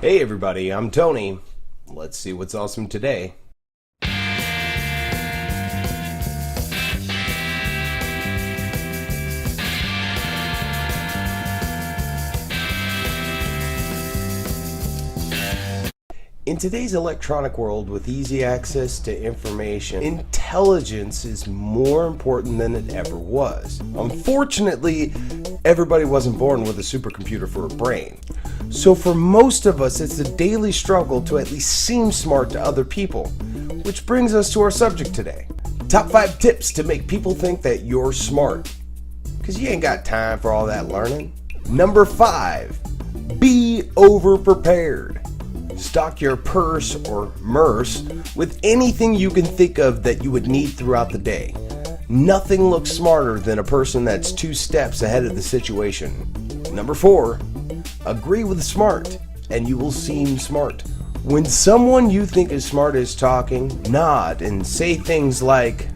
Hey everybody, I'm Tony. Let's see what's awesome today. In today's electronic world with easy access to information, intelligence is more important than it ever was. Unfortunately, everybody wasn't born with a supercomputer for a brain. So for most of us, it's a daily struggle to at least seem smart to other people. Which brings us to our subject today. Top 5 tips to make people think that you're smart. Because you ain't got time for all that learning. Number 5, be over-prepared. Stock your purse or merce with anything you can think of that you would need throughout the day. Nothing looks smarter than a person that's 2 steps ahead of the situation. Number 4, agree with smart and you will seem smart. When someone you think is smart is talking, nod and say things like,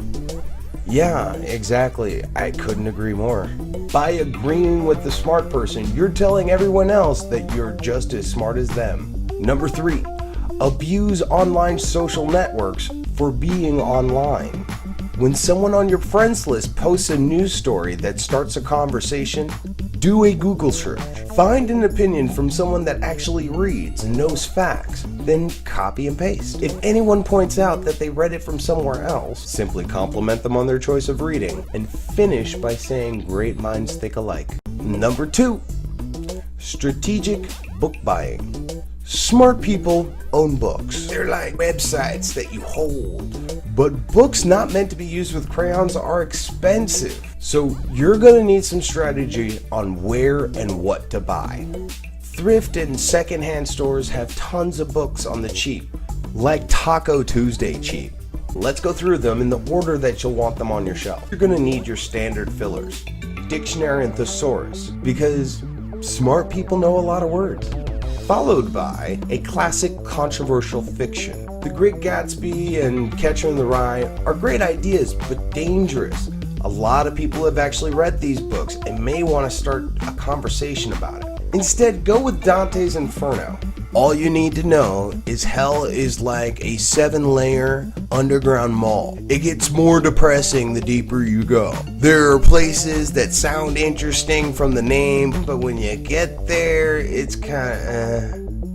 "Yeah, exactly, I couldn't agree more." By agreeing with the smart person, you're telling everyone else that you're just as smart as them. Number 3, abuse online social networks for being online. When someone on your friends list posts a news story that starts a conversation, do a Google search. Find an opinion from someone that actually reads and knows facts, then copy and paste. If anyone points out that they read it from somewhere else, simply compliment them on their choice of reading and finish by saying great minds think alike. Number 2, strategic book buying. Smart people own books. They're like websites that you hold. But books not meant to be used with crayons are expensive. So you're gonna need some strategy on where and what to buy. Thrift and secondhand stores have tons of books on the cheap, like Taco Tuesday cheap. Let's go through them in the order that you'll want them on your shelf. You're gonna need your standard fillers, dictionary and thesaurus, because smart people know a lot of words. Followed by a classic controversial fiction. The Great Gatsby and Catcher in the Rye are great ideas, but dangerous. A lot of people have actually read these books and may want to start a conversation about it. Instead, go with Dante's Inferno. All you need to know is hell is like a 7-layer underground mall. It gets more depressing the deeper you go. There are places that sound interesting from the name, but when you get there, it's kinda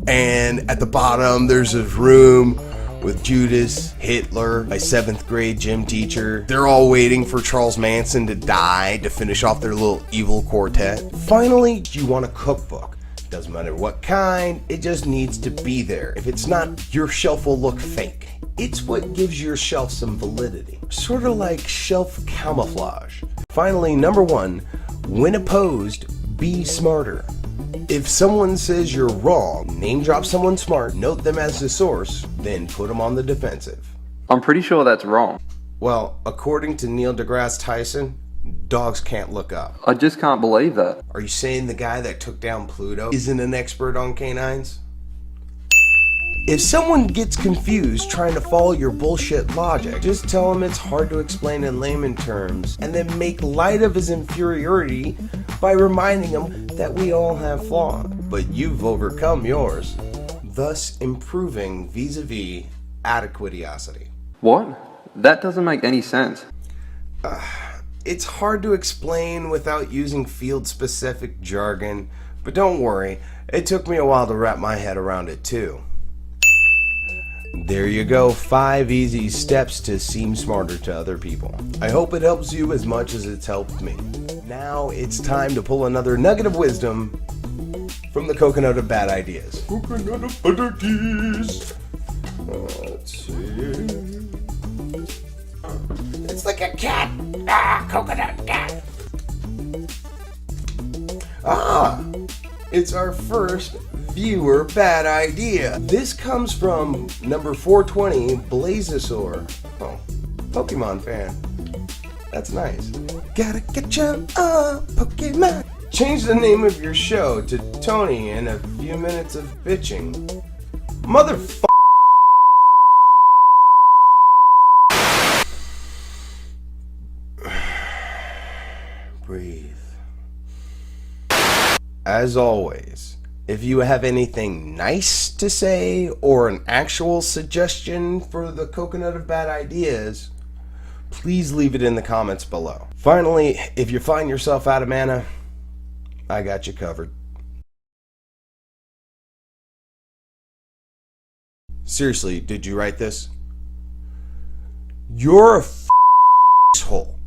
And at the bottom, there's a room with Judas, Hitler, my 7th grade gym teacher. They're all waiting for Charles Manson to die to finish off their little evil quartet. Finally, you want a cookbook. Doesn't matter what kind, it just needs to be there. If it's not, your shelf will look fake. It's what gives your shelf some validity. Sort of like shelf camouflage. Finally, number 1, when opposed, be smarter. If someone says you're wrong, name drop someone smart, note them as the source, then put them on the defensive. I'm pretty sure that's wrong. Well, according to Neil deGrasse Tyson, dogs can't look up. I just can't believe that. Are you saying the guy that took down Pluto isn't an expert on canines? If someone gets confused trying to follow your bullshit logic, just tell him it's hard to explain in layman terms, and then make light of his inferiority by reminding him that we all have flaws, but you've overcome yours, thus improving vis-a-vis adequateosity. What? That doesn't make any sense. It's hard to explain without using field-specific jargon, but don't worry, it took me a while to wrap my head around it too. There you go, 5 easy steps to seem smarter to other people. I hope it helps you as much as it's helped me. Now it's time to pull another nugget of wisdom from the coconut of bad ideas. Coconut of bad ideas. Let's see. It's like a cat. Coconut cat. It's our first viewer bad idea. This comes from number 420, Blazosaur. Oh, Pokemon fan. That's nice. Gotta get you a Pokemon. Change the name of your show to Tony and a few minutes of bitching. Motherfucker. Breathe. As always, If you have anything nice to say or an actual suggestion for the Coconut of Bad Ideas, please leave it in the comments below. Finally, if you find yourself out of mana, I got you covered. Seriously, did you write this? You're a asshole.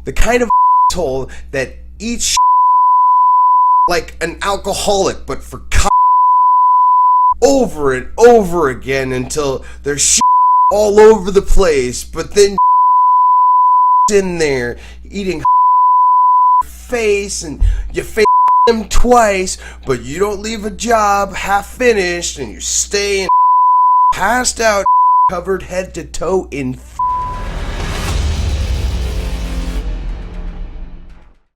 The kind of asshole that eats like an alcoholic, but for over and over again until there's all over the place, but then in there eating face and you face him twice, but you don't leave a job half finished and you stay passed out, covered head to toe in